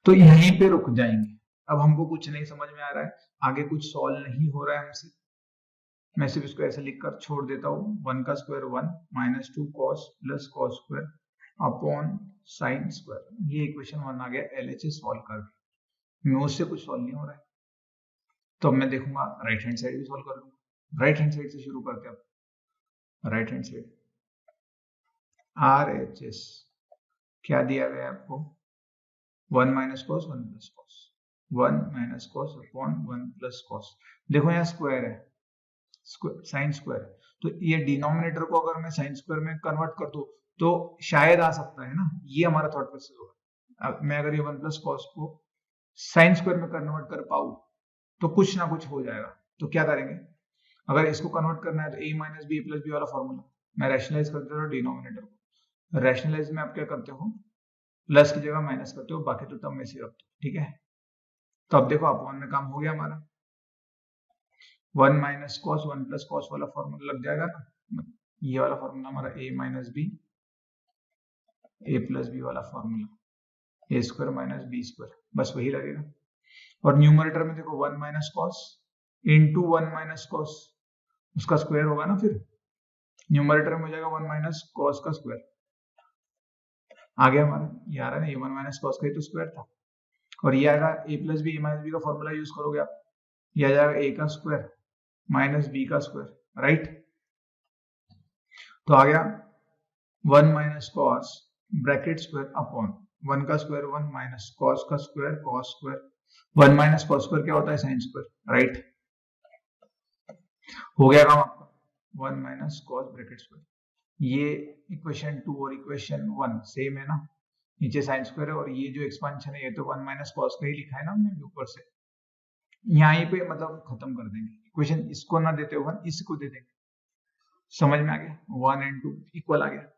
तो यहीं पे रुक जाएंगे। अब हमको कुछ नहीं समझ में आ रहा है, आगे कुछ सॉल्व नहीं हो रहा है हमसे, मैं सिर्फ इसको ऐसे लिखकर छोड़ देता हूँ। 1 का square 1 minus 2 cos plus cos square upon sine square, ये इक्वेशन 1 आ गया। LHS सॉल्व कर, मुझसे कुछ सॉल्व नहीं हो रहा है, तो अब मैं देखूंगा राइट हैंड साइड भी सॉल्व कर लूंगा। राइट हैंड साइड से शुरू करते हैं। अब राइट हैंड साइड RHS क्या दिया गया आपको, 1 minus cos 1 plus cos, 1 minus cos upon 1 plus cos. देखो यहाँ स्क्वायर है, साइन स्क्वायर है, तो ये डिनोमिनेटर को अगर मैं साइन स्क्वायर में कन्वर्ट कर दूं तो शायद आ सकता है ना, ये हमारा थॉट प्रोसेस होगा। मैं अगर ये 1 प्लस कॉस को साइन स्क्वायर में कन्वर्ट कर पाऊं तो कुछ ना कुछ हो जाएगा। तो क्या करेंगे, अगर इसको कन्वर्ट करना है तो a minus B plus B वाला फॉर्मूला मैं रैशनलाइज कर देता हूँ डिनोमिनेटर को। रैशनलाइज में आप क्या करते हो, प्लस की जगह माइनस करते हो, बाकी तो टर्म में से रखते हो। ठीक है, तो अब देखो अपॉन में काम हो गया हमारा, 1 माइनस कॉस 1 प्लस कॉस वाला फॉर्मूला लग जाएगा ना, ये वाला फॉर्मूला हमारा a minus B a plus B वाला formula, a square minus B square, बस वही लगेगा। और न्यूमरेटर में देखो 1 minus cos into 1 minus cos, उसका स्क्वायर होगा ना, फिर न्यूमरेटर में हो जाएगा 1 माइनस कॉस का स्क्वायर। आ गया हमारा, ये आ रहा है ना, ये 1 माइनस कॉस का ही तो स्क्वायर था। और ये आएगा a plus B, a minus B का फॉर्मूला यूज करोगे आप, ये आ जाएगा a का स्क्वायर माइनस बी का स्क्वायर, राइट। तो आ गया 1 minus cos bracket square upon 1 का स्क्वायर 1 माइनस कॉस का square cos square, 1 minus cos square क्या होता है, साइन स्क्वायर, राइट। हो गया काम आपका, 1 माइनस कॉस ब्रैकेट स्क्वायर। ये इक्वेशन 2 और इक्वेशन 1 सेम है ना, नीचे साइन स्क्वायर है, और ये जो एक्सपांशन है ये तो 1 माइनस कॉस का ही लिखा है ना हमने ऊपर से, यहीं पे मतलब खत्म कर देंगे इक्वेशन, इसको ना देते 1 इसको दे देंगे। समझ में आ गया, 1 and 2 इक्वल आ गया,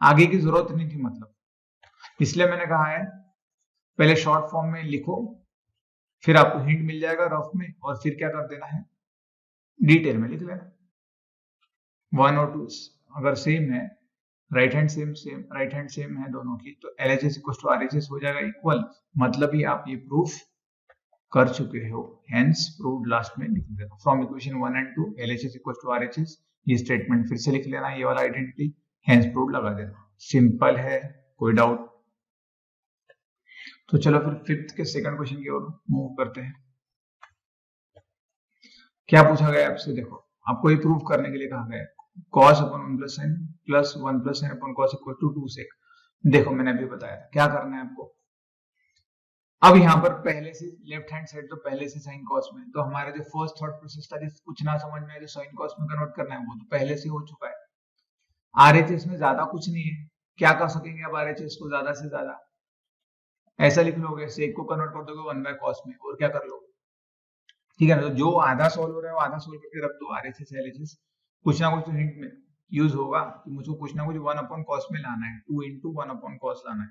आगे की जरूरत नहीं थी मतलब, इसलिए मैंने कहा है पहले शॉर्ट फॉर्म में लिखो, फिर आपको हिंट मिल जाएगा रफ में, और फिर क्या कर देना है, डिटेल में लिख लेना। 1 और 2 अगर सेम है, राइट हैंड सेम है दोनों की, तो LHS इक्वल टू RHS हो जाएगा इक्वल, मतलब ही आप ये प्रूफ कर चुके हो, हेंस प्रूव्ड लास्ट में लिख देना। From equation 1 and 2 LHS equal to RHS, ये स्टेटमेंट फिर से लिख लेना, ये वाला आइडेंटिटी, हेंस प्रूव्ड लगा देना। सिंपल है, कोई डाउट? तो चलो फिर फिफ्थ के सेकंड क्वेश्चन की ओर मूव करते हैं। क्या पूछा गया आपसे, देखो आपको ये प्रूव करने के लिए कहा गया cos upon 1 plus sine plus 1 plus sine upon cos equal to 2 sec। देखो मैंने अभी बताया क्या करना है आपको। अब यहाँ पर पहले से लेफ्ट हैंड साइड तो पहले से साइन कॉस में, तो हमारा जो फर्स्ट थॉट प्रोसेस था, जिस कुछ ना समझ में आए जो साइन कॉस में कन्वर्ट करना है, वो तो पहले से हो चुका है। RHS में ज्यादा कुछ नहीं है, क्या कर सकेंगे अब RHS को ज्यादा से ज्यादा, ऐसा लिख लोगे, सेक को कन्वर्ट कर दोगे 1 बाय कॉस में, और क्या कर लोगे, ठीक है ना। तो जो आधा सोल्व हो रहा है वो आधा सोल्व करके रख दो, RHS LHS कुछ ना कुछ तो हिंट में यूज होगा कि मुझको कुछ ना कुछ 1 अपॉन कॉस में लाना है, 2 into 1 अपॉन कॉस लाना है।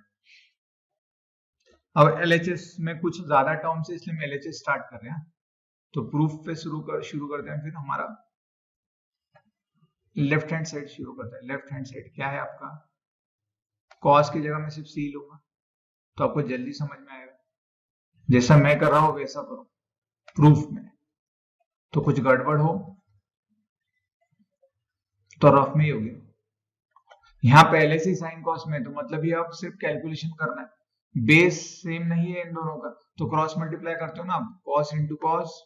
अब LHS में कुछ ज्यादा टर्म्स है, इसलिए हम LHS स्टार्ट कर रहे हैं। तो प्रूफ पे शुरू करते हैं। फिर हमारा लेफ्ट हैंड साइड शुरू करते हैं। लेफ्ट हैंड साइड क्या है आपका, कॉस की जगह मैं सिर्फ सी लूंगा, तो आपको जल्दी समझ में आएगा। जैसा मैं कर रहा हूं वैसा करो प्रूफ में, तो कुछ गड़बड़ हो तो रफ में ही होगी। यहाँ पहले से साइन कॉस में, तो मतलब ये अब सिर्फ कैलकुलेशन करना है, बेस सेम नहीं है इन दोनों का, तो क्रॉस मल्टीप्लाई करते हो ना, cos into cos,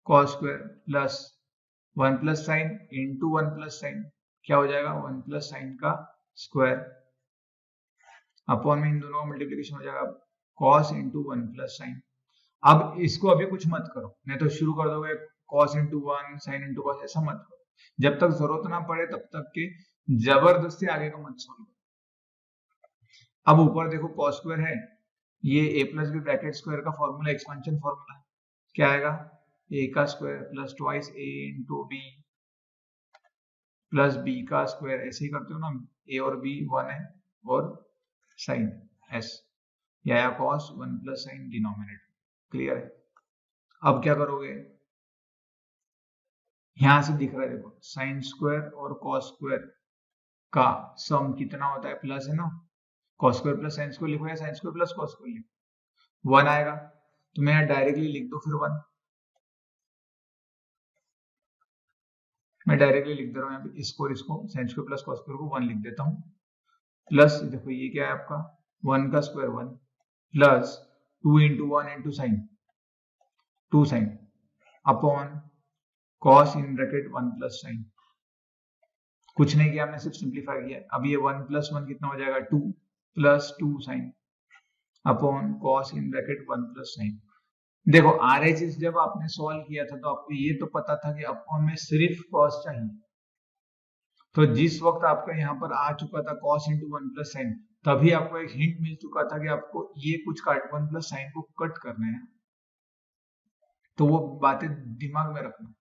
cos square plus 1 plus sine into 1 plus sign, क्या हो जाएगा 1 प्लस साइन का स्क्वायर, अपॉन में इन दोनों का मल्टीप्लीकेशन हो जाएगा कॉस इंटू 1 प्लस साइन। अब इसको अभी कुछ मत करो, नहीं तो शुरू कर दोगे cos into 1 sign into cos, ऐसा मत करो, जब तक जरूरत ना पड़े तब तक के जबरदस्ती आगे का मत सोल्व। अब ऊपर देखो कॉस स्क्वायर है, ये a plus B bracket square का फॉर्मूला एक्सपेंशन फॉर्मूला है, क्या आएगा a का square plus twice a into B plus b का स्क्वायर, ऐसे ही करते हो ना, a और b 1 है और साइन s, या cos 1 plus sign denominator, clear है। अब क्या करोगे, यहां से दिख रहा है देखो साइन स्क्वायर और कॉस स्क्वायर का सम कितना होता है, प्लस है ना, cos square plus sine square लिखो या sign square plus cos square लिखो, 1 आएगा, तो मैं यहाँ डायरेक्टली लिख दो फिर 1, मैं डायरेक्टली लिख दे रहा हूँ यहाँ पे इसको sign square plus cos square को 1 लिख देता हूँ, प्लस देखो ये क्या है आपका 1 का square 1 plus 2 into 1 into sine 2 sign upon cos in bracket 1 plus sign, कुछ नहीं किया हमने, सिर्फ सिंप्लीफाई किया। अब ये 1 प्लस 1 कितना हो जाएगा 2 plus 2 sign upon cos in bracket 1 plus sign. देखो RHS जब आपने सॉल्व किया था तो आपको ये तो पता था कि अपॉन में सिर्फ कॉस चाहिए, तो जिस वक्त आपका यहाँ पर आ चुका था कॉस इंटू 1 प्लस साइन, तभी आपको एक हिंट मिल चुका था कि आपको ये कुछ काट 1 प्लस साइन को कट करना है, तो वो बातें दिमाग में रखना।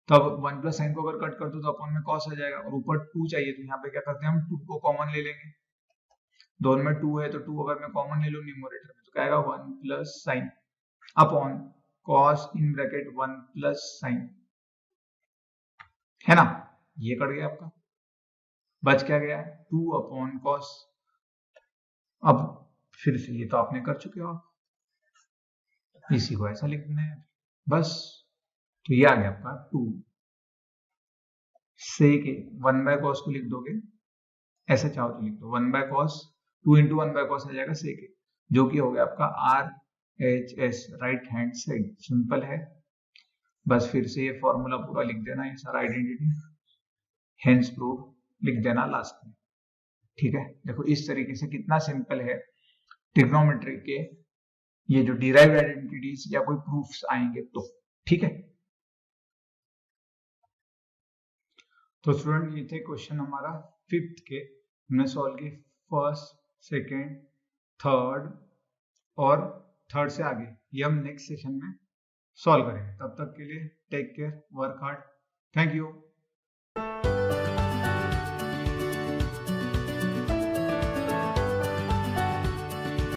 तब 1 प्लस साइन को अगर कट कर दो तो अपॉन में कॉस आ जाएगा, और ऊपर 2 चाहिए, तो यहाँ पे क्या करते हैं हम 2 को कॉमन ले लेंगे, दोनों में 2 है तो 2 अगर मैं कॉमन ले लूँ न्यूमरेटर में तो क्या आएगा 1 plus sine upon cos in bracket 1 plus sign, है ना, ये कट गया आपका, बच क्या गया 2 अपॉन कॉस। अब फिर से ये तो आपने कर चुके हो, इसी को ऐसा लिखना है बस, तो ये आ गया आपका 2 सेक 1 बाय कॉस को लिख दोगे, ऐसा चाहो तो लिख दो 1 by cos, 2 into 1 by cos आ जाएगा सेक, जो कि हो गया आपका RHS right hand side, simple है, बस फिर से ये फॉर्मूला पूरा लिख देना, ये सारा आइडेंटिटी हेंस प्रूव लिख देना लास्ट में, ठीक है। देखो इस तरीके से कितना सिंपल है, ट्रिग्नोमेट्री के ये जो डिराइव्ड आइडेंटिटीज या कोई प्रूफ्स आएंगे तो, ठीक है। तो स्टूडेंट ये थे क्वेश्चन हमारा 5th के, हमने सॉल्व किए 1st, 2nd, 3rd और 3rd से आगे ये हम नेक्स्ट सेशन में सॉल्व करेंगे। तब तक के लिए take care, work hard, thank you.